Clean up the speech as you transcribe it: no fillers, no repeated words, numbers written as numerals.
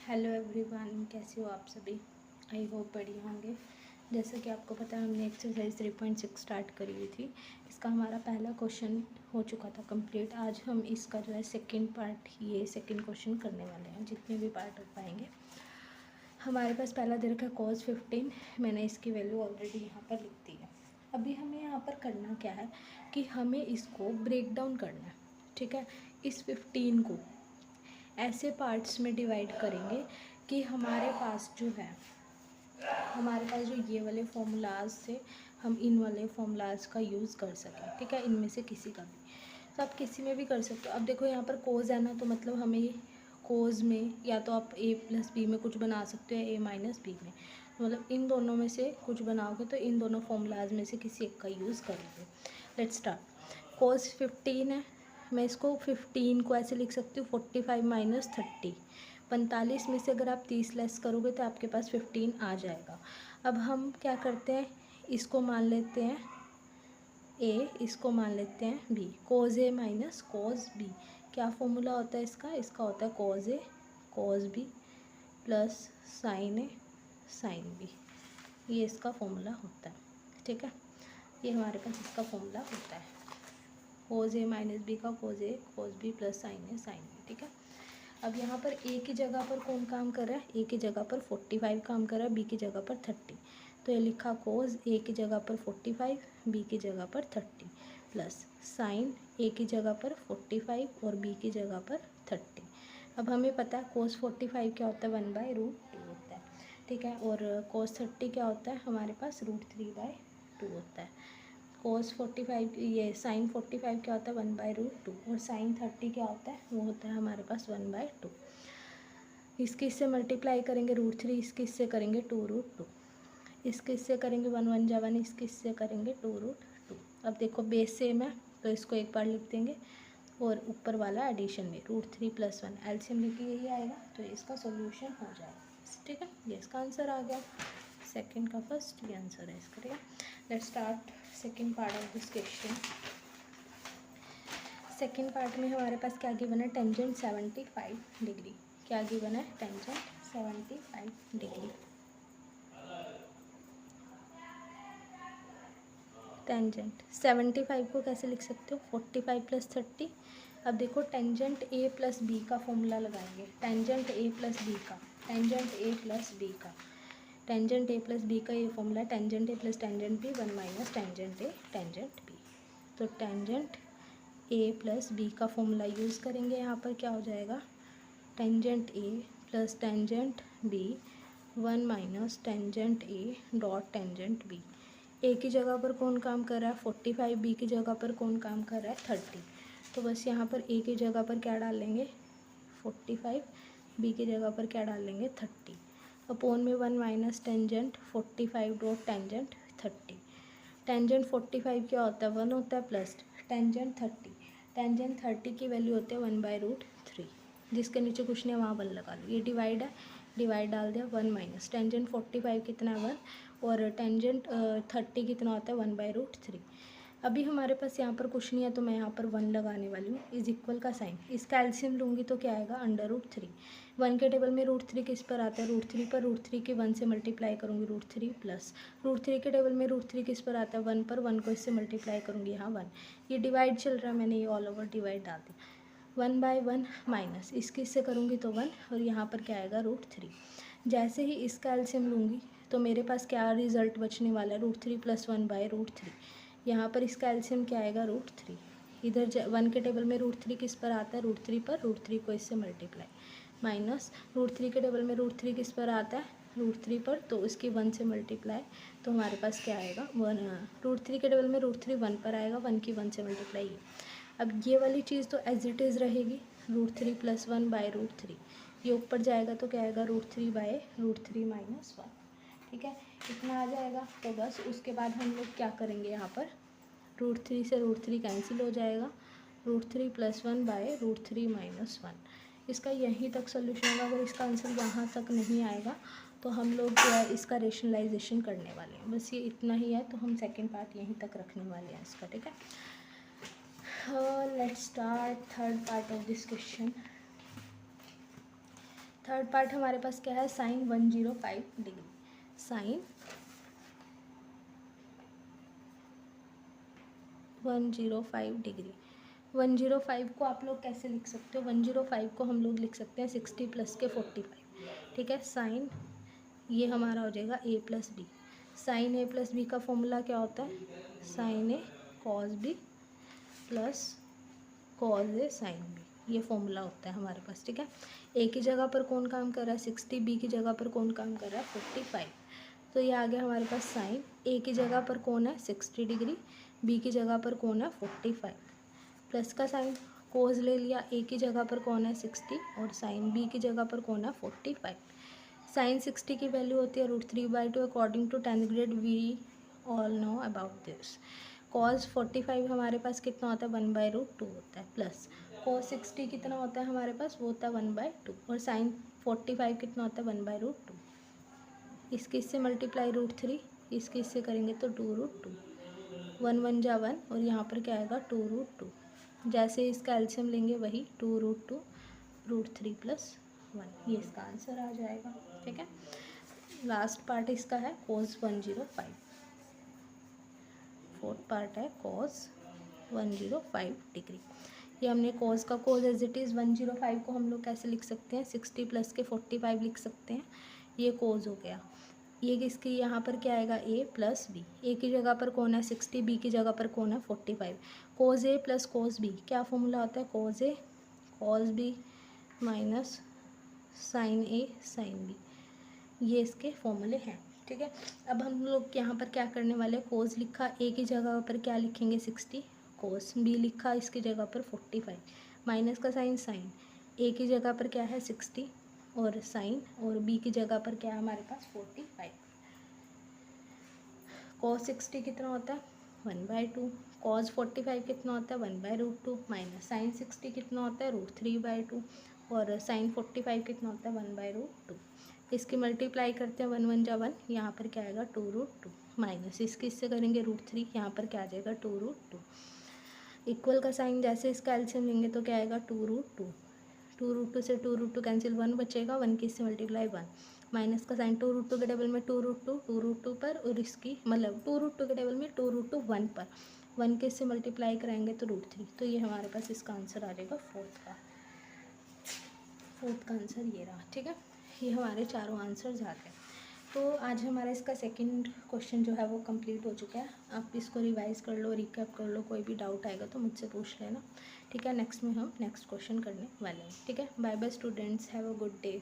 Hello everyone, कैसे हो आप सभी। आई होप बढ़िया होंगे। जैसा कि आपको पता है हमने एक्सरसाइज 3.6 स्टार्ट करी हुई थी। इसका हमारा पहला क्वेश्चन हो चुका था कंप्लीट। आज हम इसका जो है सेकंड पार्ट, ये सेकंड क्वेश्चन करने वाले हैं। जितने भी पार्ट हो पाएंगे। हमारे पास पहला दे रखा है cos 15। मैंने इसकी वैल्यू ऑलरेडी यहाँ पर लिख दी है। अभी हमें यहाँ पर करना क्या है कि हमें इसको ब्रेक डाउन करना है। ठीक है, इस 15 को ऐसे पार्ट्स में डिवाइड करेंगे कि हमारे पास जो ये वाले फॉर्मूलाज से हम इन वाले फॉर्मूलाज का यूज़ कर सकें। ठीक है, इनमें से किसी का भी, तो आप किसी में भी कर सकते हो। अब देखो यहाँ पर कोज है ना, तो मतलब हमें कोज में या तो आप a प्लस बी में कुछ बना सकते हो या a माइनस बी में, मतलब इन दोनों में से कुछ बनाओगे तो इन दोनों फॉर्मूलाज में से किसी एक का यूज़ करोगे। Let's start. कोज 15 है, मैं इसको 15 को ऐसे लिख सकती हूँ 45 माइनस 30। 45 में से अगर आप 30 लेस करोगे तो आपके पास 15 आ जाएगा। अब हम क्या करते हैं, इसको मान लेते हैं ए, इसको मान लेते हैं बी। कोज ए माइनस कोज बी, क्या फॉर्मूला होता है इसका? इसका होता है कोज ए कोज बी प्लस साइन ए साइन बी। ये इसका फॉर्मूला होता है। ठीक है, ये हमारे पास इसका फॉर्मूला होता है, कोज ए माइनस बी का कोज ए कोज बी प्लस साइन ए साइन बी। ठीक है, अब यहाँ पर ए की जगह पर कौन काम कर रहा है? ए की जगह पर 45 काम कर रहा है, बी की जगह पर 30। तो ये लिखा कोज ए की जगह पर 45, बी की जगह पर 30 प्लस साइन ए की जगह पर 45 और बी की जगह पर 30। अब हमें पता है कोस 45 क्या होता है? 1/√2 होता है। ठीक है, और कोस 30 क्या होता है? हमारे पास √3/2 होता है। कोस 45, ये साइन 45 क्या होता है? 1/√2, और साइन 30 क्या होता है? वो होता है हमारे पास 1/2। इसके इससे मल्टीप्लाई करेंगे √3, इसके इससे करेंगे 2√2, इसके इससे करेंगे 1 1 जा 1, इसके इससे करेंगे 2√2। अब देखो बेस सेम है तो इसको एक बार लिख देंगे और ऊपर वाला एडिशन में √3 + 1 एलसीएम लेके यही आएगा, तो इसका सोल्यूशन हो जाएगा। ठीक है, ये इसका आंसर आ गया। सेकंड का फर्स्ट ये आंसर है इसका। ठीक है, let's start second part of this question. Second part में हमारे पास क्या गिवन है? Tangent 75 degree. क्या गिवन है? Tangent 75 degree. टेंजेंट 75 को कैसे लिख सकते हो? 45 + 30। अब देखो टेंजेंट ए प्लस बी का फॉर्मूला लगाएंगे। टेंजेंट ए प्लस बी का, टेंजेंट ए प्लस बी का, टेंजेंट ए प्लस बी का ये फॉर्मूला है tangent A plus tangent B 1 minus tangent A tangent B. तो टेंजेंट ए प्लस बी का formula use करेंगे। यहाँ पर क्या हो जाएगा? Tangent A plus tangent B 1 minus tangent A dot tangent B. A की जगह पर कौन काम कर रहा है? 45। बी की जगह पर कौन काम कर रहा है? 30। तो बस यहाँ पर ए की जगह पर क्या डाल लेंगे? 45। बी की जगह पर क्या डाल लेंगे? 30 अपॉन में 1 minus tangent 45 dot tangent 30। Tangent 45 क्या होता है? 1 होता है, प्लस टेंजेंट 30, टेंजेंट 30 की वैल्यू होती है 1/√3। जिसके नीचे कुछ नहीं वहाँ 1 लगा लो। ये डिवाइड है, डिवाइड डाल दिया। 1 माइनस टेंजेंट 45 कितना है? 1, और टेंजेंट 30 कितना होता है? 1/√3। अभी हमारे पास यहाँ पर कुछ नहीं है तो मैं यहाँ पर 1 लगाने वाली हूँ। इज इक्वल का साइन, इसका एलसीएम लूँगी तो क्या आएगा? √3। 1 के टेबल में √3 किस पर आता है? √3 पर। √3 के 1 से मल्टीप्लाई करूँगी √3 प्लस √3 के टेबल में √3 किस पर आता है? 1 पर। 1 को इससे मल्टीप्लाई करूँगी यहाँ 1। ये डिवाइड चल रहा है, मैंने ये ऑल ओवर डिवाइड डाल दिया। 1/1 माइनस इसके इससे करूँगी तो 1, और यहाँ पर क्या आएगा? √3। जैसे ही इसका एलसीएम लूँगी तो मेरे पास क्या रिजल्ट बचने वाला है? √3 + 1/√3। यहाँ पर इसका एलसीएम क्या आएगा? √3। इधर 1 के टेबल में √3 किस पर आता है? √3 पर। √3 को इससे मल्टीप्लाई माइनस √3 के टेबल में √3 किस पर आता है? √3 पर, तो इसकी 1 से मल्टीप्लाई, तो हमारे पास क्या आएगा? 1। √3 के टेबल में √3 1 पर आएगा, 1 की 1 से मल्टीप्लाई। अब ये वाली चीज़ तो एज इट इज़ रहेगी, √3 + 1/√3। ये ऊपर जाएगा तो क्या आएगा? √3/√3 - 1। ठीक है, इतना आ जाएगा। तो बस उसके बाद हम लोग क्या करेंगे? यहाँ पर √3 से √3 कैंसिल हो जाएगा, √3 + 1/√3 - 1। इसका यहीं तक सोल्यूशन होगा। अगर इसका आंसर यहाँ तक नहीं आएगा तो हम लोग जो है इसका रेशनलाइजेशन करने वाले हैं। बस ये इतना ही है, तो हम सेकंड पार्ट यहीं तक रखने वाले हैं इसका। ठीक है, let's start third part of this question. Third part हमारे पास क्या है, साइन 105 डिग्री। Sign 105 degree. 105 को आप लोग कैसे लिख सकते हो, 105 को हम लोग लिख सकते हैं 60 प्लस के 45, ठीक है। साइन ये हमारा हो जाएगा a plus B. Sine a plus B का फॉर्मूला क्या होता है, sine A cos B plus cos A sine B, ये फॉर्मूला होता है हमारे पास, ठीक है। ए की जगह पर कौन काम कर रहा है 60, बी की जगह पर कौन काम कर रहा है 45, तो ये आ गया हमारे पास साइन ए की जगह पर कौन है 60 डिग्री, बी की जगह पर कौन है 45, प्लस का साइन कोस ले लिया, ए की जगह पर कौन है 60 और साइन बी की जगह पर कौन है 45। साइन 60 की वैल्यू होती है √3/2 according to 10th grade, we all know about this. Cos 45 हमारे पास कितना होता है 1/√2 होता है, प्लस कॉस 60 कितना होता है हमारे पास, वो होता है 1/2, और साइन 45 कितना होता है 1/√2। इसके इससे मल्टीप्लाई √3, इसके इससे करेंगे तो 2√2, 1 1 जा 1 और यहाँ पर क्या आएगा 2√2। जैसे इसका एलसीएम लेंगे वही 2√2 √3 + 1, ये इसका आंसर आ जाएगा, ठीक है। लास्ट पार्ट इसका है cos 105, फोर्थ पार्ट है cos 105 डिग्री। ये हमने cos का cos एज इट इज़ 105 को हम लोग कैसे लिख सकते हैं 60 प्लस के 45 लिख सकते हैं, ये cos हो गया। ये किसकी यहाँ पर क्या आएगा a प्लस बी, ए की जगह पर कौन है 60, बी की जगह पर कौन है 45, cos a plus cos b क्या फॉर्मूला होता है, cos a cos b minus sine a sine b, ये इसके फॉर्मूले हैं, ठीक है। अब हम लोग यहाँ पर क्या करने वाले, कोस लिखा ए की जगह पर क्या लिखेंगे 60, कोस बी लिखा इसकी जगह पर 45, माइनस का साइन साइन ए की जगह पर क्या है 60 और साइन, और बी की जगह पर क्या है हमारे पास 45। कॉस 60 कितना होता है 1/2, कॉस 45 कितना होता है 1/√2, माइनस साइन 60 कितना होता है √3/2, और साइन 45 कितना होता है 1/√2। इसकी मल्टीप्लाई करते हैं 1 1 जा 1, यहाँ पर क्या आएगा 2√2, माइनस इसके इससे करेंगे √3, यहाँ पर क्या आ जाएगा 2√2। इक्वल का साइन जैसे इसका एलसीएम लेंगे तो क्या आएगा 2√2, 2√2 से 2√2 कैंसिल, 1 बचेगा, 1 की इससे मल्टीप्लाई 1, माइनस का साइन 2√2 के टेबल में 2√2 पर, और इसकी मतलब 2√2 के टेबल में 2√2 1 पर, 1 के इससे मल्टीप्लाई कराएंगे तो √3, तो ये हमारे पास इसका आंसर आ जाएगा फोर्थ का आंसर ये रहा, ठीक है। ये हमारे चारों आंसर्स आ गए। तो आज हमारा इसका सेकंड क्वेश्चन जो है वो कंप्लीट हो चुका है। आप इसको रिवाइज कर लो, रिकैप कर लो, कोई भी डाउट आएगा तो मुझसे पूछ लेना, ठीक है। नेक्स्ट में हम नेक्स्ट क्वेश्चन करने वाले हैं, ठीक है। Bye bye students, have a good day.